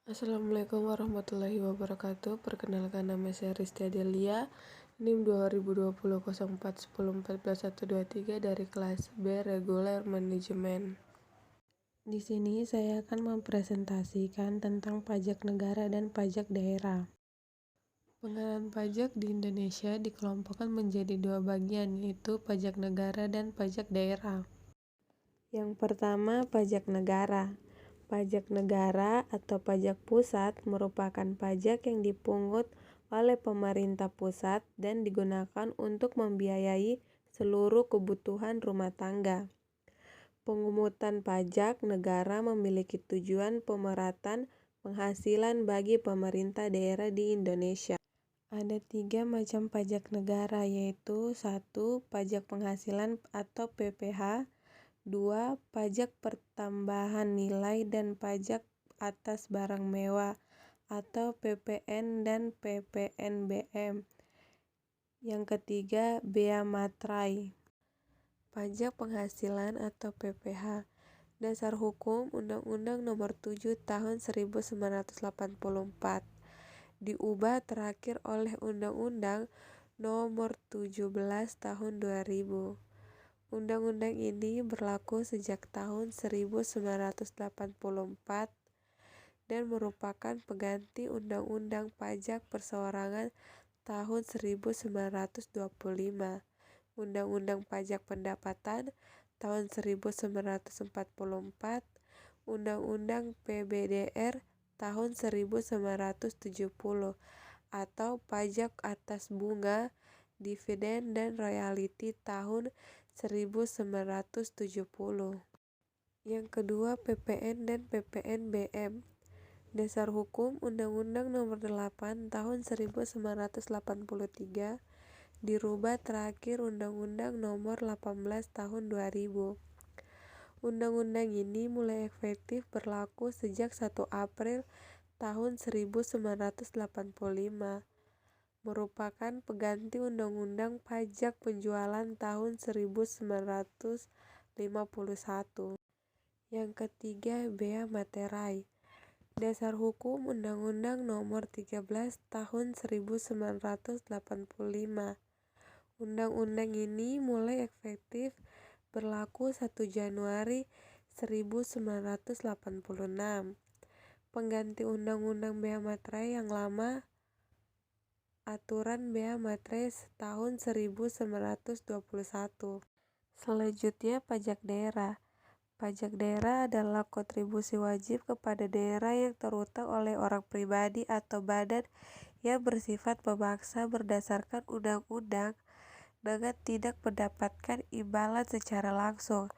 Assalamualaikum warahmatullahi wabarakatuh. Perkenalkan, nama saya Rizky Adelia, NIM 2020 04 10 14 123 dari kelas B reguler manajemen. Di sini saya akan mempresentasikan tentang pajak negara dan pajak daerah. Pengenaan pajak di Indonesia dikelompokkan menjadi dua bagian, yaitu pajak negara dan pajak daerah. Yang pertama, pajak negara. Pajak negara atau pajak pusat merupakan pajak yang dipungut oleh pemerintah pusat dan digunakan untuk membiayai seluruh kebutuhan rumah tangga. Pengukutan pajak negara memiliki tujuan pemerataan penghasilan bagi pemerintah daerah di Indonesia. Ada 3 macam pajak negara, yaitu 1. Pajak penghasilan atau PPh, 2. Pajak pertambahan nilai dan pajak atas barang mewah atau PPN dan PPNBM. Yang ketiga, bea materai. Pajak penghasilan atau PPh. Dasar Hukum Undang-Undang Nomor 7 Tahun 1984. Diubah terakhir oleh Undang-Undang Nomor 17 Tahun 2000. Undang-undang ini berlaku sejak tahun 1984 dan merupakan pengganti Undang-Undang Pajak Perseorangan tahun 1925, Undang-Undang Pajak Pendapatan tahun 1944, Undang-Undang PBDR tahun 1970 atau pajak atas bunga, dividen dan royalti tahun 1970. Yang kedua, PPN dan PPNBM. Dasar Hukum Undang-Undang Nomor 8 Tahun 1983 dirubah terakhir Undang-Undang Nomor 18 Tahun 2000. Undang-undang ini mulai efektif berlaku sejak 1 April tahun 1985. Merupakan pengganti Undang-Undang Pajak Penjualan tahun 1951. Yang ketiga, bea materai. Dasar Hukum Undang-Undang Nomor 13 Tahun 1985. Undang-undang ini mulai efektif berlaku 1 Januari 1986. Pengganti Undang-Undang Bea Materai yang lama, Aturan Bea Materai tahun 1921. Selanjutnya, pajak daerah. Pajak daerah adalah kontribusi wajib kepada daerah yang terutang oleh orang pribadi atau badan yang bersifat memaksa berdasarkan undang-undang dengan tidak mendapatkan imbalan secara langsung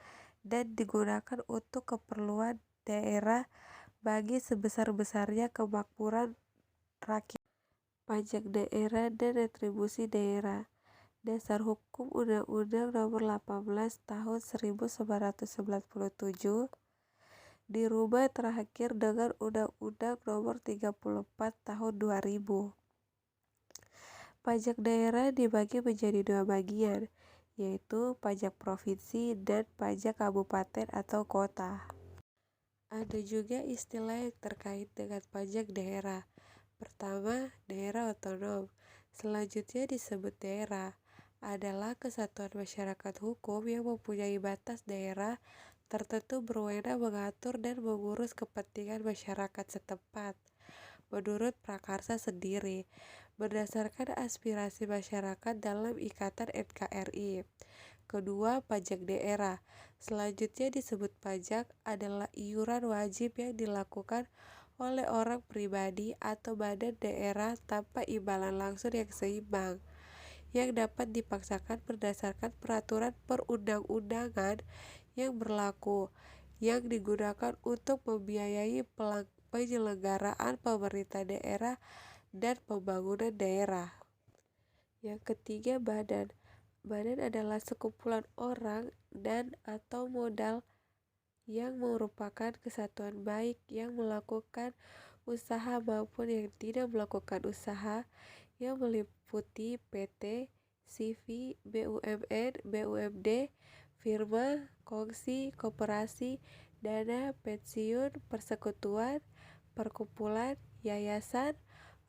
dan digunakan untuk keperluan daerah bagi sebesar-besarnya kemakmuran rakyat. Pajak daerah dan retribusi daerah. Dasar Hukum Undang-Undang Nomor 18 Tahun 1997 dirubah terakhir dengan Undang-Undang Nomor 34 Tahun 2000. Pajak daerah dibagi menjadi dua bagian, yaitu pajak provinsi dan pajak kabupaten atau kota. Ada juga istilah yang terkait dengan pajak daerah. Pertama, daerah otonom. Selanjutnya disebut daerah adalah kesatuan masyarakat hukum yang mempunyai batas daerah tertentu berwenang mengatur dan mengurus kepentingan masyarakat setempat menurut prakarsa sendiri berdasarkan aspirasi masyarakat dalam Ikatan NKRI. Kedua, pajak daerah. Selanjutnya disebut pajak adalah iuran wajib yang dilakukan oleh orang pribadi atau badan daerah tanpa imbalan langsung yang seimbang, yang dapat dipaksakan berdasarkan peraturan perundang-undangan yang berlaku, yang digunakan untuk membiayai penyelenggaraan pemerintah daerah dan pembangunan daerah. Yang ketiga, badan. Badan adalah sekumpulan orang dan atau modal yang merupakan kesatuan baik yang melakukan usaha maupun yang tidak melakukan usaha, yang meliputi PT, CV, BUMN, BUMD, firma, kongsi, koperasi, dana, pensiun, persekutuan, perkumpulan, yayasan,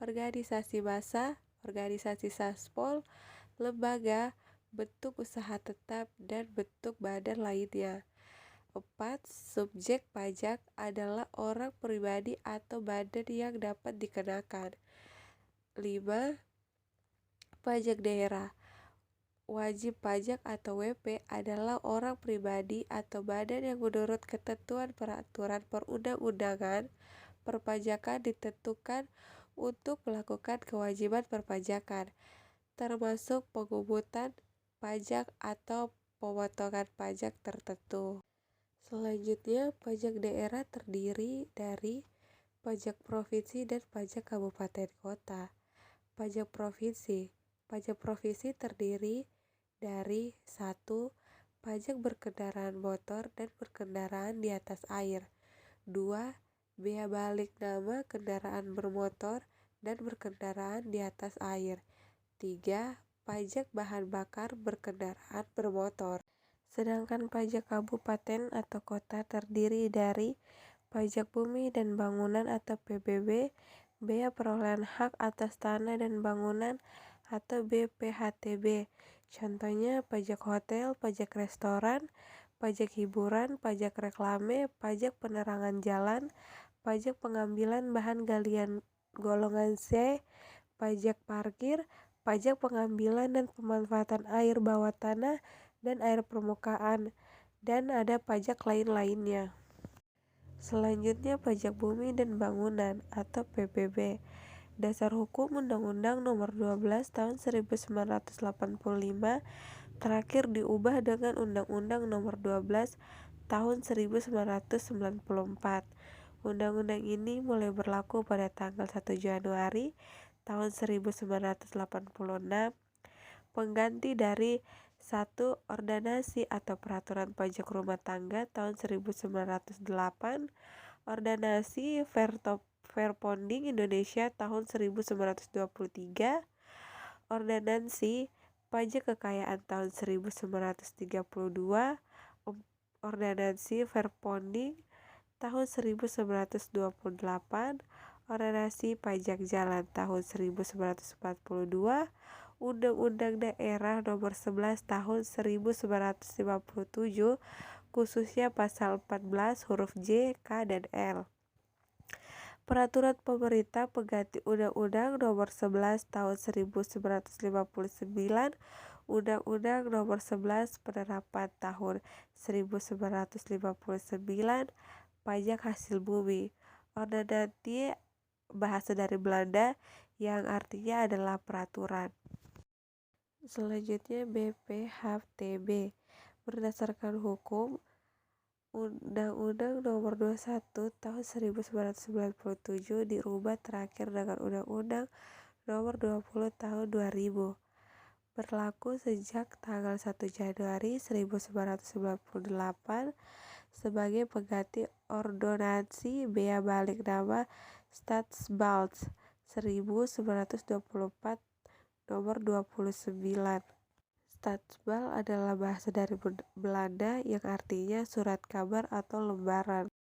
organisasi massa, organisasi saspol, lembaga, bentuk usaha tetap, dan bentuk badan lainnya. 4. Subjek pajak adalah orang pribadi atau badan yang dapat dikenakan. 5. Pajak daerah. Wajib pajak atau WP adalah orang pribadi atau badan yang menurut ketentuan peraturan perundang-undangan perpajakan ditentukan untuk melakukan kewajiban perpajakan, termasuk pengubutan pajak atau pemotongan pajak tertentu. Selanjutnya, pajak daerah terdiri dari pajak provinsi dan pajak kabupaten kota. Pajak provinsi. Pajak provinsi terdiri dari 1. Pajak berkendaraan motor dan berkendaraan di atas air. 2. Bea balik nama kendaraan bermotor dan berkendaraan di atas air. 3. Pajak bahan bakar berkendaraan bermotor. Sedangkan pajak kabupaten atau kota terdiri dari pajak bumi dan bangunan atau PBB, bea perolehan hak atas tanah dan bangunan atau BPHTB. Contohnya pajak hotel, pajak restoran, pajak hiburan, pajak reklame, pajak penerangan jalan, pajak pengambilan bahan galian golongan C, pajak parkir, pajak pengambilan dan pemanfaatan air bawah tanah dan air permukaan, dan ada pajak lain-lainnya. Selanjutnya pajak bumi dan bangunan atau PBB. Dasar Hukum Undang-Undang Nomor 12 Tahun 1985 terakhir diubah dengan Undang-Undang Nomor 12 Tahun 1994. Undang-undang ini mulai berlaku pada tanggal 1 Januari tahun 1986, pengganti dari 1. Ordonansi atau Peraturan Pajak Rumah Tangga tahun 1908, Ordonansi Verponding Indonesia tahun 1923, Ordonansi Pajak Kekayaan tahun 1932, Ordonansi Verponding tahun 1928, Ordonansi Pajak Jalan tahun 1942, Undang-Undang Daerah Nomor 11 Tahun 1957, khususnya pasal 14 huruf J, K, dan L. Peraturan Pemerintah Pengganti Undang-Undang Nomor 11 Tahun 1959, Undang-Undang Nomor 11 Penerapan Tahun 1959, Pajak Hasil Bumi. Ordonansi bahasa dari Belanda yang artinya adalah peraturan. Selanjutnya BPHTB. Berdasarkan hukum Undang-Undang Nomor 21 Tahun 1997 dirubah terakhir dengan Undang-Undang Nomor 20 Tahun 2000. Berlaku sejak tanggal 1 Januari 1998 sebagai pengganti Ordonansi Bea Balik Nama Stadsbalts 1924 Nomor 29. Stadsbal adalah bahasa dari Belanda yang artinya surat kabar atau lembaran.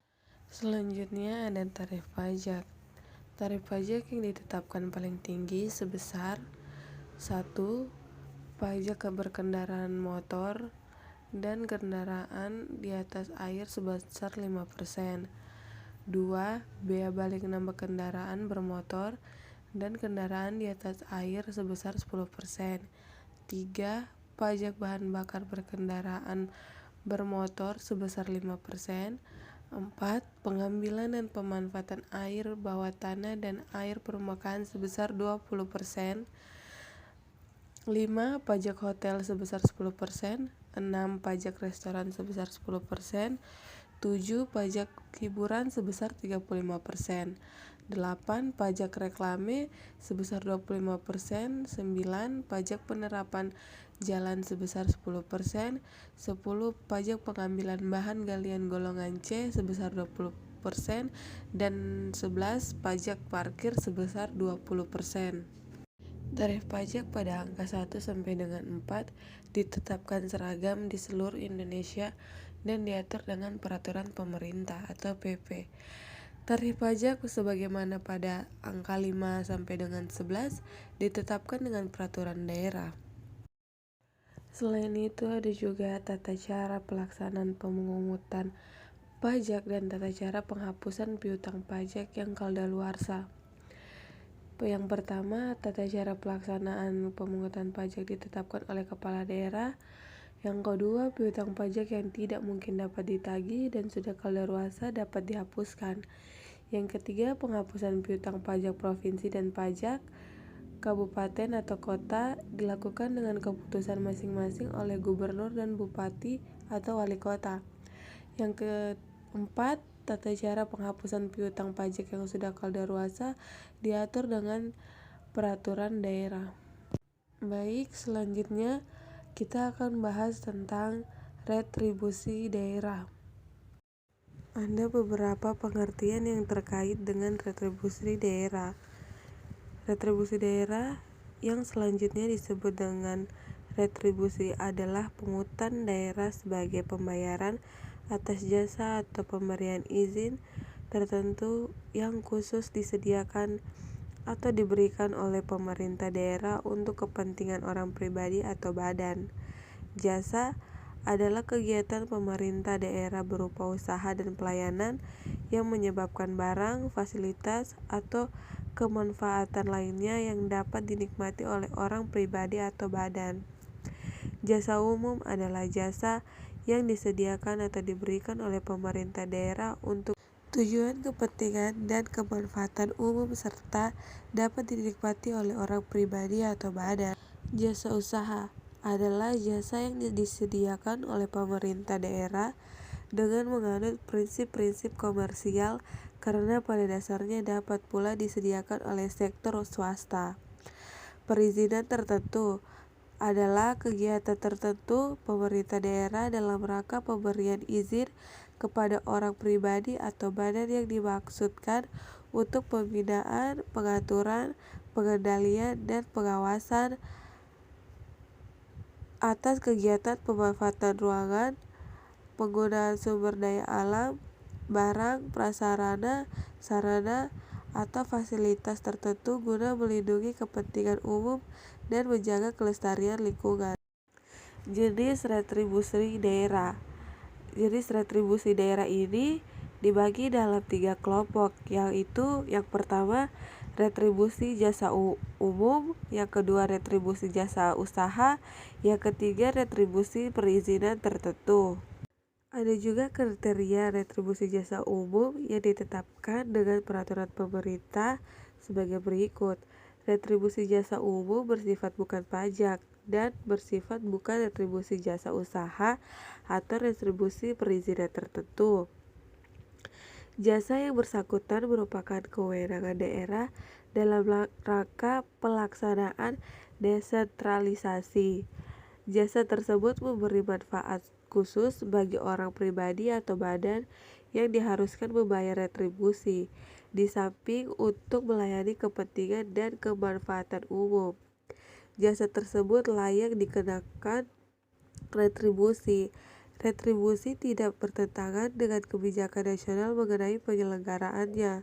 Selanjutnya ada tarif pajak. Tarif pajak yang ditetapkan paling tinggi sebesar 1. Pajak berkendaraan motor dan kendaraan di atas air sebesar 5%. 2. Bea balik nama kendaraan bermotor dan kendaraan di atas air sebesar 10%. 3. Pajak bahan bakar berkendaraan bermotor sebesar 5%. 4. Pengambilan dan pemanfaatan air bawah tanah dan air permukaan sebesar 20%. 5. Pajak hotel sebesar 10%. 6. Pajak restoran sebesar 10%. 7. Pajak hiburan sebesar 35%. 8. Pajak reklame sebesar 25%. 9. Pajak penerapan jalan sebesar 10%. 10. Pajak pengambilan bahan galian golongan C sebesar 20%. Dan 11. Pajak parkir sebesar 20%. Tarif pajak pada angka 1 sampai dengan 4 ditetapkan seragam di seluruh Indonesia dan diatur dengan peraturan pemerintah atau PP. Tarif pajak sebagaimana pada angka 5 sampai dengan 11 ditetapkan dengan peraturan daerah. Selain itu ada juga tata cara pelaksanaan pemungutan pajak dan tata cara penghapusan piutang pajak yang kadaluarsa. Yang pertama, tata cara pelaksanaan pemungutan pajak ditetapkan oleh kepala daerah. Yang kedua, piutang pajak yang tidak mungkin dapat ditagih dan sudah kadaluarsa dapat dihapuskan. Yang ketiga, penghapusan piutang pajak provinsi dan pajak kabupaten atau kota dilakukan dengan keputusan masing-masing oleh gubernur dan bupati atau wali kota. Yang keempat, tata cara penghapusan piutang pajak yang sudah kadaluarsa diatur dengan peraturan daerah. Baik, selanjutnya kita akan bahas tentang retribusi daerah. Ada beberapa pengertian yang terkait dengan retribusi daerah. Retribusi daerah yang selanjutnya disebut dengan retribusi adalah pungutan daerah sebagai pembayaran atas jasa atau pemberian izin tertentu yang khusus disediakan atau diberikan oleh pemerintah daerah untuk kepentingan orang pribadi atau badan. Jasa adalah kegiatan pemerintah daerah berupa usaha dan pelayanan yang menyebabkan barang, fasilitas, atau kemanfaatan lainnya yang dapat dinikmati oleh orang pribadi atau badan. Jasa umum adalah jasa yang disediakan atau diberikan oleh pemerintah daerah untuk tujuan kepentingan dan kemanfaatan umum serta dapat dinikmati oleh orang pribadi atau badan. Jasa usaha adalah jasa yang disediakan oleh pemerintah daerah dengan menganut prinsip-prinsip komersial karena pada dasarnya dapat pula disediakan oleh sektor swasta. Perizinan tertentu adalah kegiatan tertentu pemerintah daerah dalam rangka pemberian izin kepada orang pribadi atau badan yang dimaksudkan untuk pembinaan, pengaturan, pengendalian, dan pengawasan atas kegiatan pemanfaatan ruangan, penggunaan sumber daya alam, barang, prasarana, sarana, atau fasilitas tertentu guna melindungi kepentingan umum dan menjaga kelestarian lingkungan. Jenis retribusi daerah. Jenis retribusi daerah ini dibagi dalam 3 kelompok, yaitu yang pertama retribusi jasa umum, yang kedua retribusi jasa usaha, yang ketiga retribusi perizinan tertentu. Ada juga kriteria retribusi jasa umum yang ditetapkan dengan peraturan pemerintah sebagai berikut. Retribusi jasa umum bersifat bukan pajak dan bersifat bukan retribusi jasa usaha atau retribusi perizinan tertentu. Jasa yang bersangkutan merupakan kewenangan daerah dalam rangka pelaksanaan desentralisasi. Jasa tersebut memberi manfaat khusus bagi orang pribadi atau badan yang diharuskan membayar retribusi, di samping untuk melayani kepentingan dan kemanfaatan umum. Jasa tersebut layak dikenakan retribusi. Retribusi tidak bertentangan dengan kebijakan nasional mengenai penyelenggaraannya.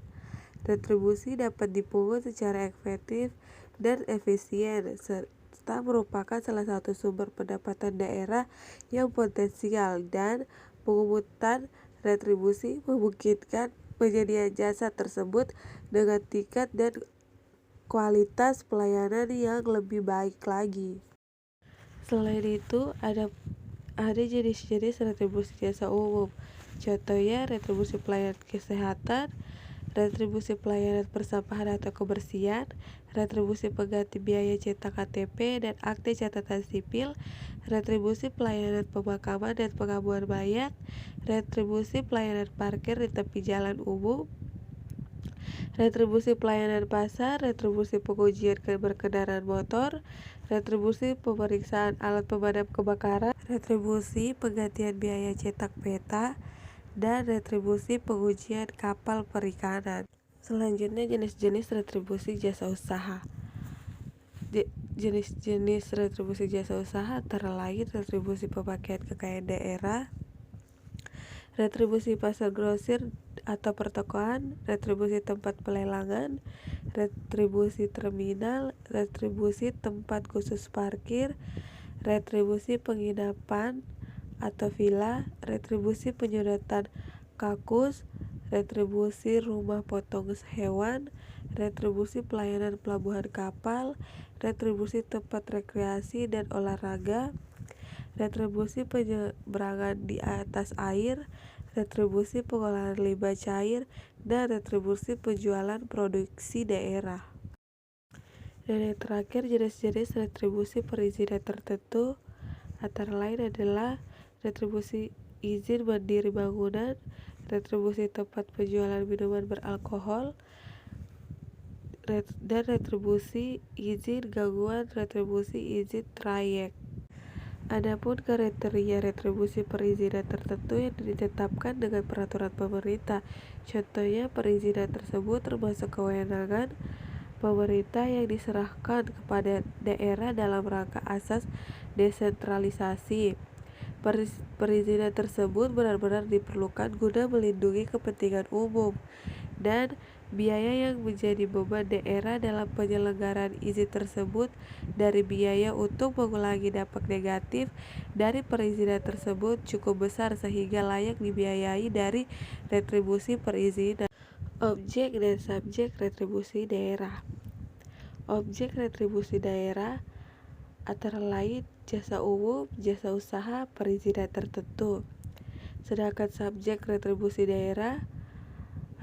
Retribusi dapat dipungut secara efektif dan efisien, serta merupakan salah satu sumber pendapatan daerah yang potensial, dan pengukutan retribusi memungkinkan penyedia jasa tersebut dengan tingkat dan kualitas pelayanan yang lebih baik lagi. Selain itu, ada jenis-jenis retribusi jasa umum. Contohnya retribusi pelayanan kesehatan, retribusi pelayanan persampahan atau kebersihan, retribusi pengganti biaya cetak KTP dan akte catatan sipil, retribusi pelayanan pemakaman dan pengabuan mayat, retribusi pelayanan parkir di tepi jalan umum, retribusi pelayanan pasar, retribusi pengujian berkendaraan motor, retribusi pemeriksaan alat pemadam kebakaran, retribusi penggantian biaya cetak peta, dan retribusi pengujian kapal perikanan. Selanjutnya jenis-jenis retribusi jasa usaha. Jenis-jenis retribusi jasa usaha antara lain retribusi pemakaian kekayaan daerah, retribusi pasar grosir atau pertokoan, retribusi tempat pelelangan, retribusi terminal, retribusi tempat khusus parkir, retribusi penginapan atau villa, retribusi penyedotan kakus, retribusi rumah potong hewan, retribusi pelayanan pelabuhan kapal, retribusi tempat rekreasi dan olahraga, retribusi penyeberangan di atas air, retribusi pengolahan limbah cair, dan retribusi penjualan produksi daerah. Dan yang terakhir, jenis-jenis retribusi perizinan tertentu antara lain adalah retribusi izin mandiri bangunan, retribusi tempat penjualan minuman beralkohol, dan retribusi izin gangguan, retribusi izin trayek. Adapun kriteria retribusi perizinan tertentu yang ditetapkan dengan peraturan pemerintah, contohnya perizinan tersebut termasuk kewenangan pemerintah yang diserahkan kepada daerah dalam rangka asas desentralisasi. Perizinan tersebut benar-benar diperlukan guna melindungi kepentingan umum, dan biaya yang menjadi beban daerah dalam penyelenggaraan izin tersebut dari biaya untuk mengulangi dampak negatif dari perizinan tersebut cukup besar sehingga layak dibiayai dari retribusi perizinan. Objek dan subjek retribusi daerah. Objek retribusi daerah antara lain jasa umum, jasa usaha, perizinan tertentu. Sedangkan subjek retribusi daerah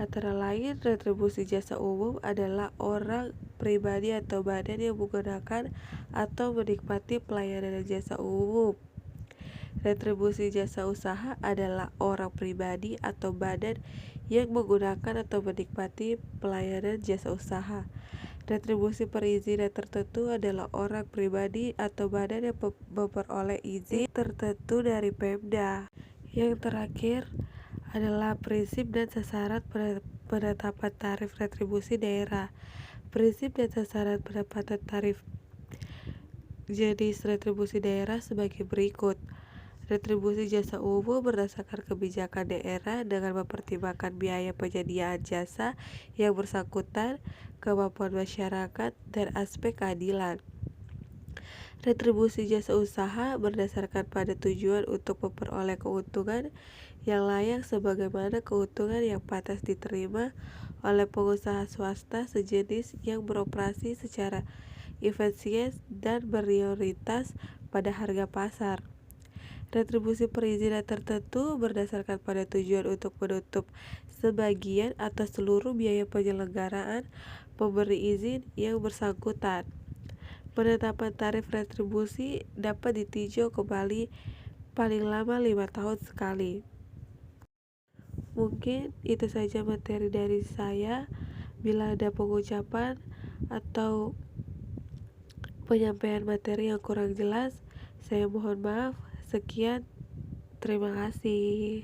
antara lain retribusi jasa umum adalah orang pribadi atau badan yang menggunakan atau menikmati pelayanan jasa umum. Retribusi jasa usaha adalah orang pribadi atau badan yang menggunakan atau menikmati pelayanan jasa usaha. Retribusi perizinan tertentu adalah orang pribadi atau badan yang memperoleh izin tertentu dari Pemda. Yang terakhir adalah prinsip dan sasaran penetapan tarif retribusi daerah. Prinsip dan sasaran penetapan tarif jenis retribusi daerah sebagai berikut. Retribusi jasa umum berdasarkan kebijakan daerah dengan mempertimbangkan biaya penyediaan jasa yang bersangkutan, kemampuan masyarakat, dan aspek keadilan. Retribusi jasa usaha berdasarkan pada tujuan untuk memperoleh keuntungan yang layak sebagaimana keuntungan yang pantas diterima oleh pengusaha swasta sejenis yang beroperasi secara efisien dan berprioritas pada harga pasar. Retribusi perizinan tertentu berdasarkan pada tujuan untuk menutup sebagian atau seluruh biaya penyelenggaraan pemberi izin yang bersangkutan. Penetapan tarif retribusi dapat ditinjau kembali paling lama 5 tahun sekali. Mungkin itu saja materi dari saya. Bila ada pengucapan atau penyampaian materi yang kurang jelas, saya mohon maaf. Sekian, terima kasih.